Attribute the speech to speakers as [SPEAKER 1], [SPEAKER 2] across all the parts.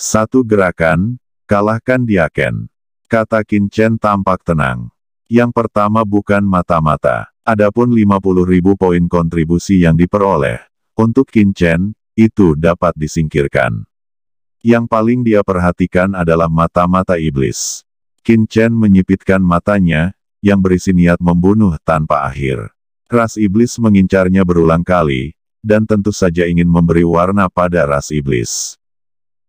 [SPEAKER 1] Satu gerakan, kalahkan Diaken. Kata Qin Chen tampak tenang. Yang pertama bukan mata-mata. Adapun 50.000 poin kontribusi yang diperoleh. Untuk Qin Chen, itu dapat disingkirkan. Yang paling dia perhatikan adalah mata-mata iblis. Qin Chen menyipitkan matanya, yang berisi niat membunuh tanpa akhir. Ras iblis mengincarnya berulang kali, dan tentu saja ingin memberi warna pada ras iblis.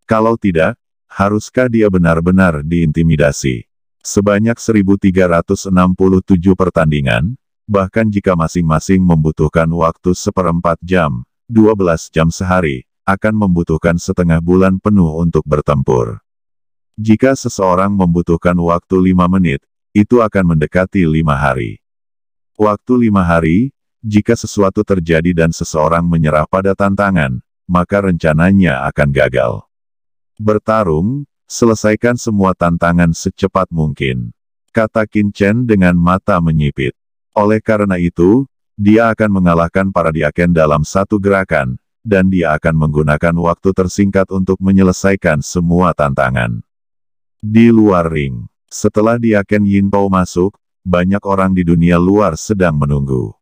[SPEAKER 1] Kalau tidak, haruskah dia benar-benar diintimidasi? Sebanyak 1367 pertandingan, bahkan jika masing-masing membutuhkan waktu 1/4 jam, 12 jam sehari, akan membutuhkan setengah bulan penuh untuk bertempur. Jika seseorang membutuhkan waktu 5 menit, itu akan mendekati 5 hari. Waktu 5 hari, jika sesuatu terjadi dan seseorang menyerah pada tantangan, maka rencananya akan gagal. Bertarung, selesaikan semua tantangan secepat mungkin. Kata Qin Chen dengan mata menyipit. Oleh karena itu, dia akan mengalahkan para Diaken dalam satu gerakan, dan dia akan menggunakan waktu tersingkat untuk menyelesaikan semua tantangan. Di luar ring, setelah Diaken Yin Pao masuk, banyak orang di dunia luar sedang menunggu.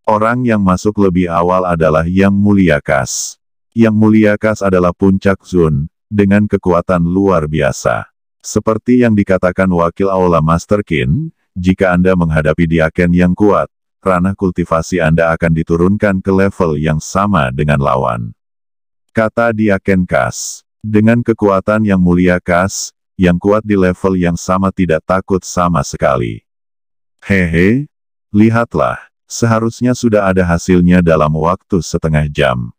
[SPEAKER 1] Orang yang masuk lebih awal adalah Yang Mulia Kas. Yang Mulia Kas adalah puncak Zun, dengan kekuatan luar biasa. Seperti yang dikatakan wakil Aula Master Qin, jika Anda menghadapi Diaken yang kuat, ranah kultivasi Anda akan diturunkan ke level yang sama dengan lawan. Kata Diaken Kas. Dengan kekuatan Yang Mulia Kas, yang kuat di level yang sama tidak takut sama sekali. Hehe, lihatlah, seharusnya sudah ada hasilnya dalam waktu setengah jam.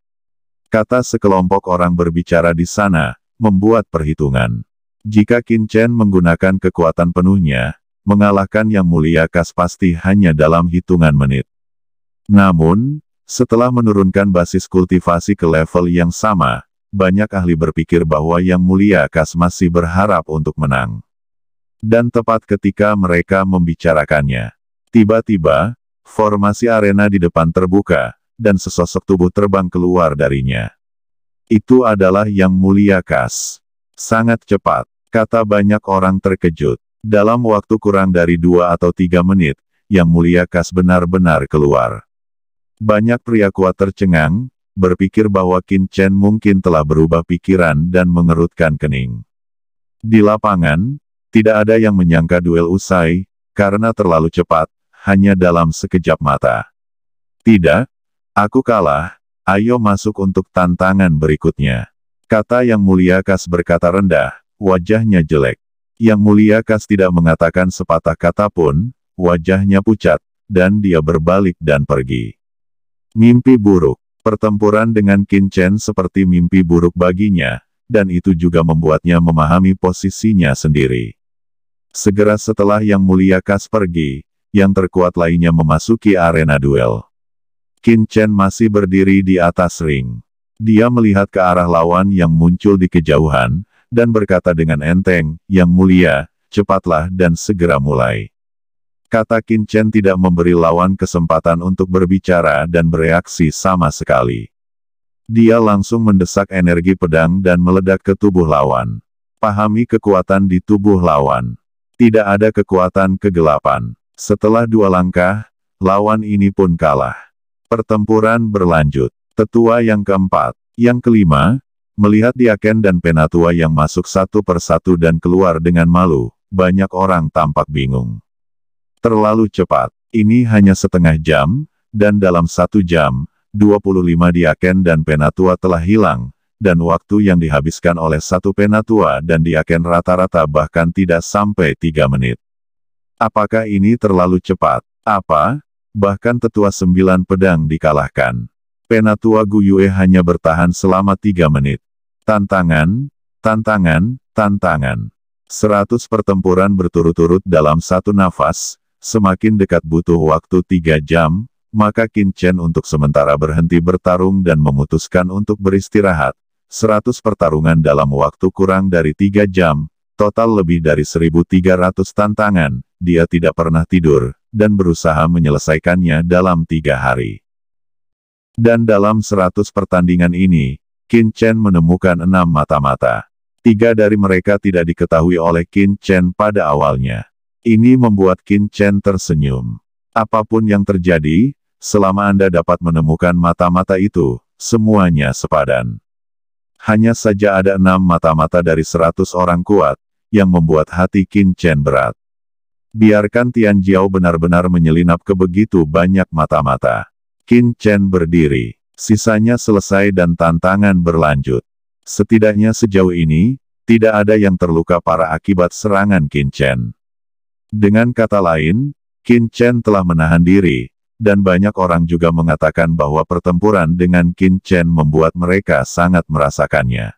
[SPEAKER 1] Kata sekelompok orang berbicara di sana, membuat perhitungan. Jika Qin Chen menggunakan kekuatan penuhnya, mengalahkan Yang Mulia Kas pasti hanya dalam hitungan menit. Namun, setelah menurunkan basis kultivasi ke level yang sama, banyak ahli berpikir bahwa Yang Mulia Kas masih berharap untuk menang. Dan tepat ketika mereka membicarakannya, tiba-tiba, formasi arena di depan terbuka, dan sesosok tubuh terbang keluar darinya. Itu adalah Yang Mulia Kas. Sangat cepat, kata banyak orang terkejut. Dalam waktu kurang dari 2 atau 3 menit, Yang Mulia Kas benar-benar keluar. Banyak pria kuat tercengang, berpikir bahwa Qin Chen mungkin telah berubah pikiran dan mengerutkan kening. Di lapangan, tidak ada yang menyangka duel usai, karena terlalu cepat, hanya dalam sekejap mata. Tidak, aku kalah, ayo masuk untuk tantangan berikutnya. Kata Yang Mulia Kas berkata rendah, wajahnya jelek. Yang Mulia Kas tidak mengatakan sepatah kata pun, wajahnya pucat, dan dia berbalik dan pergi. Mimpi buruk. Pertempuran dengan Qin Chen seperti mimpi buruk baginya, dan itu juga membuatnya memahami posisinya sendiri. Segera setelah Yang Mulia Kas pergi, yang terkuat lainnya memasuki arena duel. Qin Chen masih berdiri di atas ring. Dia melihat ke arah lawan yang muncul di kejauhan, dan berkata dengan enteng, Yang Mulia, cepatlah dan segera mulai. Kata Qin Chen tidak memberi lawan kesempatan untuk berbicara dan bereaksi sama sekali. Dia langsung mendesak energi pedang dan meledak ke tubuh lawan. Pahami kekuatan di tubuh lawan. Tidak ada kekuatan kegelapan. Setelah 2 langkah, lawan ini pun kalah. Pertempuran berlanjut. Tetua yang keempat, yang kelima, melihat Diaken dan Penatua yang masuk satu persatu dan keluar dengan malu, banyak orang tampak bingung. Terlalu cepat, ini hanya setengah jam, dan dalam 1 jam, 25 Diaken dan Penatua telah hilang, dan waktu yang dihabiskan oleh satu Penatua dan Diaken rata-rata bahkan tidak sampai 3 menit. Apakah ini terlalu cepat? Apa? Bahkan Tetua 9 pedang dikalahkan. Penatua Gu Yue hanya bertahan selama 3 menit. Tantangan, tantangan, tantangan. 100 pertempuran berturut-turut dalam satu nafas, semakin dekat butuh waktu 3 jam, maka Qin Chen untuk sementara berhenti bertarung dan memutuskan untuk beristirahat. 100 pertarungan dalam waktu kurang dari 3 jam, total lebih dari 1.300 tantangan, dia tidak pernah tidur, dan berusaha menyelesaikannya dalam 3 hari. Dan dalam 100 pertandingan ini, Qin Chen menemukan 6 mata-mata. 3 dari mereka tidak diketahui oleh Qin Chen pada awalnya. Ini membuat Qin Chen tersenyum. Apapun yang terjadi, selama Anda dapat menemukan mata-mata itu, semuanya sepadan. Hanya saja ada 6 mata-mata dari 100 orang kuat, yang membuat hati Qin Chen berat. Biarkan Tian Jiao benar-benar menyelinap ke begitu banyak mata-mata. Qin Chen berdiri. Sisanya selesai dan tantangan berlanjut. Setidaknya sejauh ini, tidak ada yang terluka parah akibat serangan Qin Chen. Dengan kata lain, Qin Chen telah menahan diri, dan banyak orang juga mengatakan bahwa pertempuran dengan Qin Chen membuat mereka sangat merasakannya.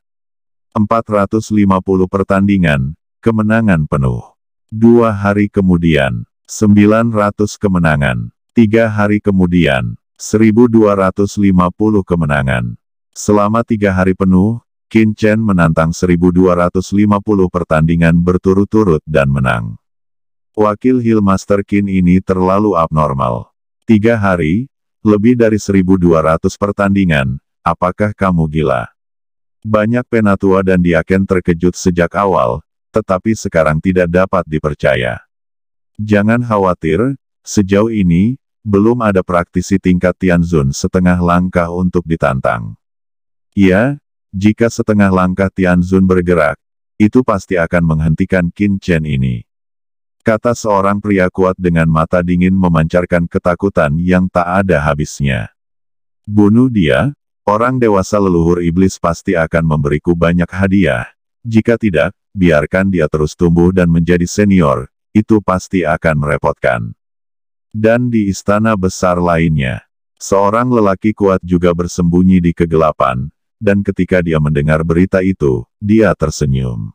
[SPEAKER 1] 450 pertandingan, kemenangan penuh. 2 hari kemudian, 900 kemenangan. 3 hari kemudian, 1250 kemenangan. Selama 3 hari penuh, Qin Chen menantang 1250 pertandingan berturut-turut dan menang. Wakil Hill Master Qin ini terlalu abnormal. 3 hari, lebih dari 1200 pertandingan, apakah kamu gila? Banyak penatua dan diaken terkejut sejak awal, tetapi sekarang tidak dapat dipercaya. Jangan khawatir, sejauh ini, belum ada praktisi tingkat Tianzun setengah langkah untuk ditantang. Ya, jika setengah langkah Tianzun bergerak, itu pasti akan menghentikan Qin Chen ini. Kata seorang pria kuat dengan mata dingin memancarkan ketakutan yang tak ada habisnya. Bunuh dia, orang dewasa leluhur iblis pasti akan memberiku banyak hadiah. Jika tidak, biarkan dia terus tumbuh dan menjadi senior, itu pasti akan merepotkan. Dan di istana besar lainnya, seorang lelaki kuat juga bersembunyi di kegelapan, dan ketika dia mendengar berita itu, dia tersenyum.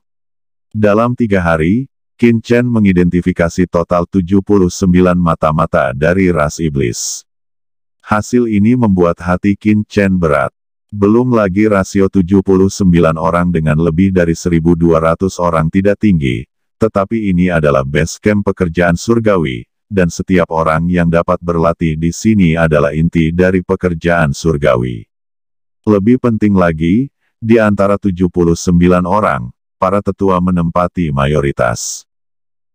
[SPEAKER 1] Dalam 3 hari, Qin Chen mengidentifikasi total 79 mata-mata dari ras iblis. Hasil ini membuat hati Qin Chen berat. Belum lagi rasio 79 orang dengan lebih dari 1.200 orang tidak tinggi, tetapi ini adalah base camp pekerjaan surgawi, dan setiap orang yang dapat berlatih di sini adalah inti dari pekerjaan surgawi. Lebih penting lagi, di antara 79 orang, para tetua menempati mayoritas.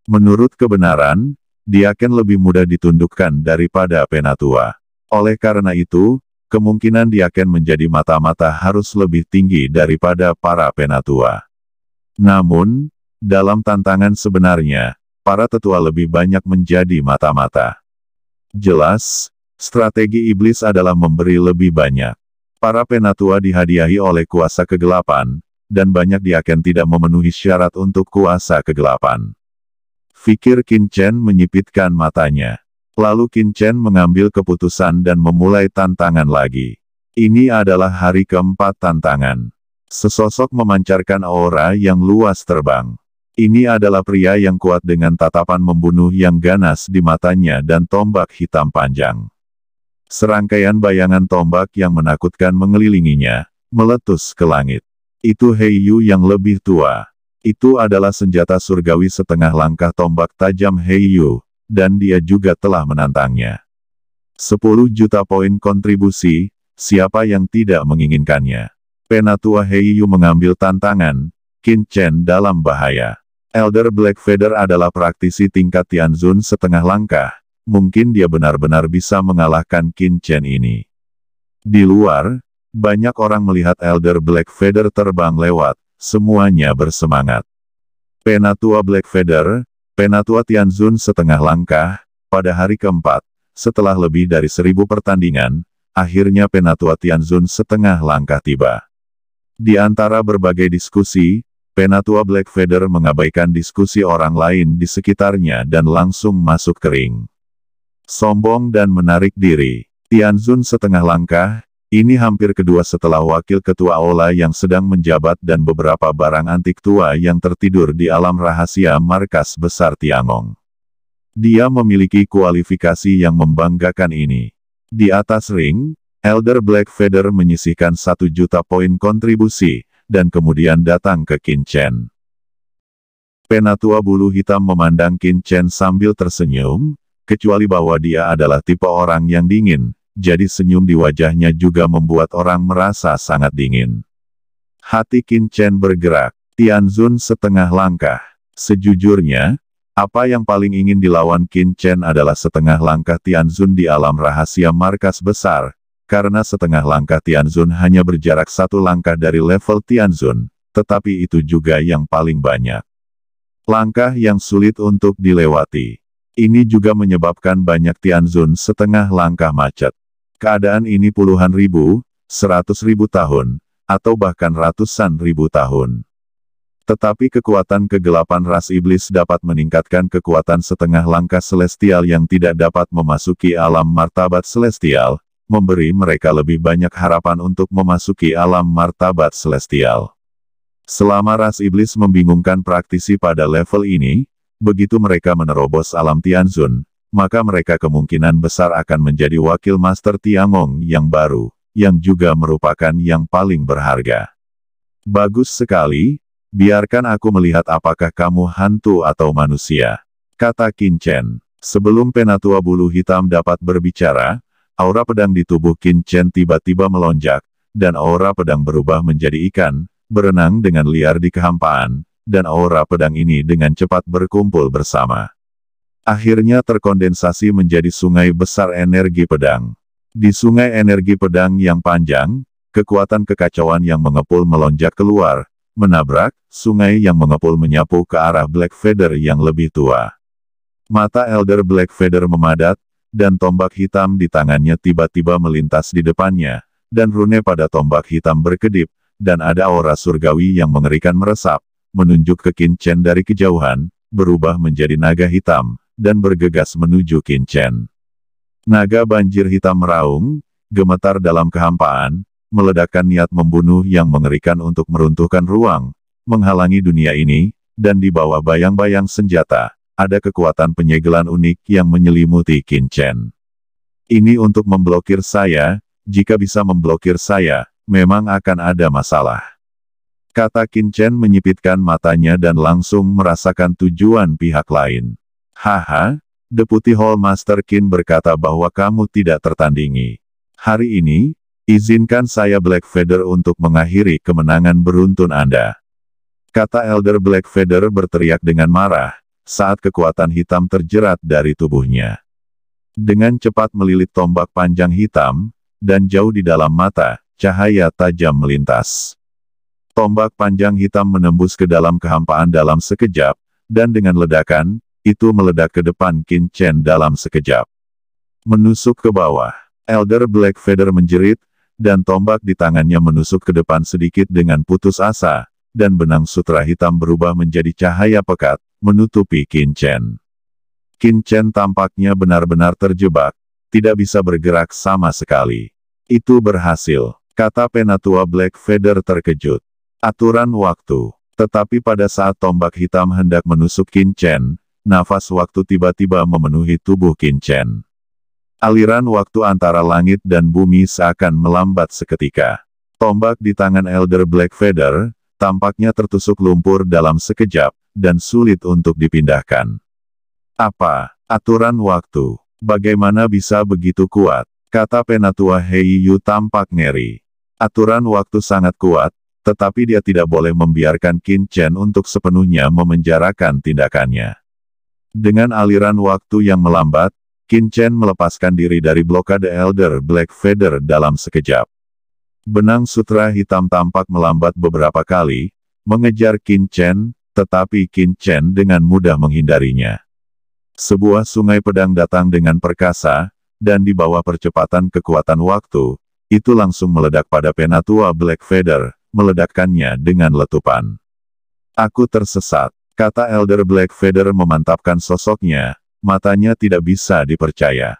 [SPEAKER 1] Menurut kebenaran, diaken lebih mudah ditundukkan daripada penatua. Oleh karena itu, kemungkinan diaken menjadi mata-mata harus lebih tinggi daripada para penatua. Namun, dalam tantangan sebenarnya, para tetua lebih banyak menjadi mata-mata. Jelas, strategi iblis adalah memberi lebih banyak. Para penatua dihadiahi oleh kuasa kegelapan, dan banyak diaken tidak memenuhi syarat untuk kuasa kegelapan. Fikir Qin Chen menyipitkan matanya. Lalu Qin Chen mengambil keputusan dan memulai tantangan lagi. Ini adalah hari keempat tantangan. Sesosok memancarkan aura yang luas terbang. Ini adalah pria yang kuat dengan tatapan membunuh yang ganas di matanya dan tombak hitam panjang. Serangkaian bayangan tombak yang menakutkan mengelilinginya, meletus ke langit. Itu He Yu yang lebih tua. Itu adalah senjata surgawi setengah langkah tombak tajam He Yu, dan dia juga telah menantangnya. 10 juta poin kontribusi, siapa yang tidak menginginkannya? Penatua He Yu mengambil tantangan, Qin Chen dalam bahaya. Elder Blackfeather adalah praktisi tingkat Tianzun setengah langkah. Mungkin dia benar-benar bisa mengalahkan Qin Chen ini. Di luar, banyak orang melihat Elder Blackfeather terbang lewat, semuanya bersemangat. Penatua Blackfeather, penatua Tianzun setengah langkah, pada hari keempat, setelah lebih dari 1000 pertandingan, akhirnya penatua Tianzun setengah langkah tiba. Di antara berbagai diskusi, penatua Blackfeather mengabaikan diskusi orang lain di sekitarnya dan langsung masuk ke ring. Sombong dan menarik diri. Tianzun setengah langkah, ini hampir kedua setelah wakil ketua Ola yang sedang menjabat dan beberapa barang antik tua yang tertidur di alam rahasia markas besar Tiangong. Dia memiliki kualifikasi yang membanggakan ini. Di atas ring, Elder Blackfeather menyisihkan 1 juta poin kontribusi, dan kemudian datang ke Qin Chen. Penatua bulu hitam memandang Qin Chen sambil tersenyum, kecuali bahwa dia adalah tipe orang yang dingin, jadi senyum di wajahnya juga membuat orang merasa sangat dingin. Hati Qin Chen bergerak. Tianzun setengah langkah. Sejujurnya, apa yang paling ingin dilawan Qin Chen adalah setengah langkah Tianzun di alam rahasia markas besar, karena setengah langkah Tianzun hanya berjarak satu langkah dari level Tianzun, tetapi itu juga yang paling banyak. Langkah yang sulit untuk dilewati. Ini juga menyebabkan banyak Tianzun setengah langkah macet. Keadaan ini puluhan ribu, 100.000 tahun, atau bahkan ratusan ribu tahun. Tetapi kekuatan kegelapan ras iblis dapat meningkatkan kekuatan setengah langkah celestial yang tidak dapat memasuki alam martabat celestial, memberi mereka lebih banyak harapan untuk memasuki alam martabat celestial. Selama ras iblis membingungkan praktisi pada level ini, begitu mereka menerobos alam Tianzun, maka mereka kemungkinan besar akan menjadi wakil Master Tiangong yang baru, yang juga merupakan yang paling berharga. Bagus sekali. Biarkan aku melihat apakah kamu hantu atau manusia, kata Qin Chen. Sebelum Penatua Bulu Hitam dapat berbicara, aura pedang di tubuh Qin Chen tiba-tiba melonjak, dan aura pedang berubah menjadi ikan, berenang dengan liar di kehampaan, dan aura pedang ini dengan cepat berkumpul bersama. Akhirnya terkondensasi menjadi sungai besar energi pedang. Di sungai energi pedang yang panjang, kekuatan kekacauan yang mengepul melonjak keluar, menabrak sungai yang mengepul menyapu ke arah Black Feather yang lebih tua. Mata Elder Black Feather memadat, dan tombak hitam di tangannya tiba-tiba melintas di depannya, dan rune pada tombak hitam berkedip, dan ada aura surgawi yang mengerikan meresap, menunjuk ke Qin Chen dari kejauhan, berubah menjadi naga hitam, dan bergegas menuju Qin Chen. Naga banjir hitam meraung, gemetar dalam kehampaan, meledakkan niat membunuh yang mengerikan untuk meruntuhkan ruang, menghalangi dunia ini, dan di bawah bayang-bayang senjata, ada kekuatan penyegelan unik yang menyelimuti Qin Chen. Ini untuk memblokir saya, jika bisa memblokir saya, memang akan ada masalah. Kata Qin Chen menyipitkan matanya dan langsung merasakan tujuan pihak lain. Haha, Deputi Hall Master Qin berkata bahwa kamu tidak tertandingi. Hari ini, izinkan saya Black Feather untuk mengakhiri kemenangan beruntun Anda. Kata Elder Black Feather berteriak dengan marah, saat kekuatan hitam terjerat dari tubuhnya. Dengan cepat melilit tombak panjang hitam, dan jauh di dalam mata, cahaya tajam melintas. Tombak panjang hitam menembus ke dalam kehampaan dalam sekejap, dan dengan ledakan, itu meledak ke depan Qin Chen dalam sekejap. Menusuk ke bawah, Elder Black Feather menjerit, dan tombak di tangannya menusuk ke depan sedikit dengan putus asa, dan benang sutra hitam berubah menjadi cahaya pekat, menutupi Qin Chen. Qin Chen tampaknya benar-benar terjebak, tidak bisa bergerak sama sekali. Itu berhasil, kata Penatua Black Feather terkejut. Aturan waktu. Tetapi pada saat tombak hitam hendak menusuk Qin Chen, nafas waktu tiba-tiba memenuhi tubuh Qin Chen. Aliran waktu antara langit dan bumi seakan melambat seketika. Tombak di tangan Elder Black Feather, tampaknya tertusuk lumpur dalam sekejap, dan sulit untuk dipindahkan. Apa? Aturan waktu. Bagaimana bisa begitu kuat? Kata Penatua Hei Yu tampak ngeri. Aturan waktu sangat kuat, tetapi dia tidak boleh membiarkan Qin Chen untuk sepenuhnya memenjarakan tindakannya. Dengan aliran waktu yang melambat, Qin Chen melepaskan diri dari blokade Elder Black Feather dalam sekejap. Benang sutra hitam tampak melambat beberapa kali, mengejar Qin Chen, tetapi Qin Chen dengan mudah menghindarinya. Sebuah sungai pedang datang dengan perkasa, dan di bawah percepatan kekuatan waktu, itu langsung meledak pada Penatua Black Feather, meledakkannya dengan letupan. Aku tersesat, kata Elder Black Feather memantapkan sosoknya. Matanya tidak bisa dipercaya.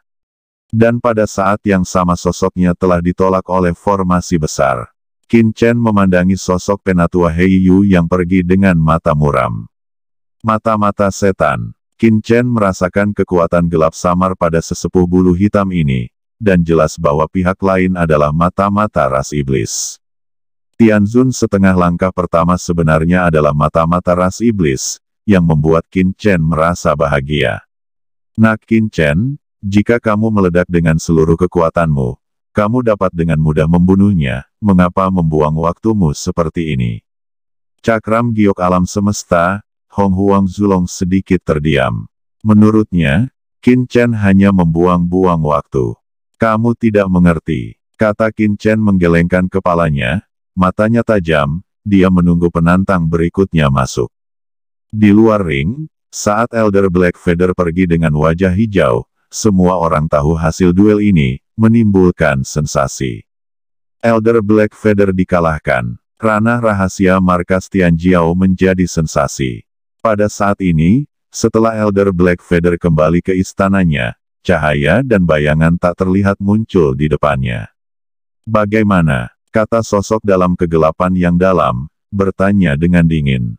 [SPEAKER 1] Dan pada saat yang sama sosoknya telah ditolak oleh formasi besar. Qin Chen memandangi sosok Penatua Hei Yu yang pergi dengan mata muram. Mata-mata setan. Qin Chen merasakan kekuatan gelap samar pada sesepuh bulu hitam ini, dan jelas bahwa pihak lain adalah mata-mata ras iblis. Tianzun setengah langkah pertama sebenarnya adalah mata-mata ras iblis, yang membuat Qin Chen merasa bahagia. Nak Qin Chen, jika kamu meledak dengan seluruh kekuatanmu, kamu dapat dengan mudah membunuhnya, mengapa membuang waktumu seperti ini? Cakram giok alam semesta, Hong Huang Zulong sedikit terdiam. Menurutnya, Qin Chen hanya membuang-buang waktu. Kamu tidak mengerti, kata Qin Chen menggelengkan kepalanya, matanya tajam, dia menunggu penantang berikutnya masuk. Di luar ring, saat Elder Blackfeather pergi dengan wajah hijau, semua orang tahu hasil duel ini, menimbulkan sensasi. Elder Blackfeather dikalahkan. Ranah rahasia markas Tianjiao menjadi sensasi. Pada saat ini, setelah Elder Blackfeather kembali ke istananya, cahaya dan bayangan tak terlihat muncul di depannya. Bagaimana? Kata sosok dalam kegelapan yang dalam, bertanya dengan dingin.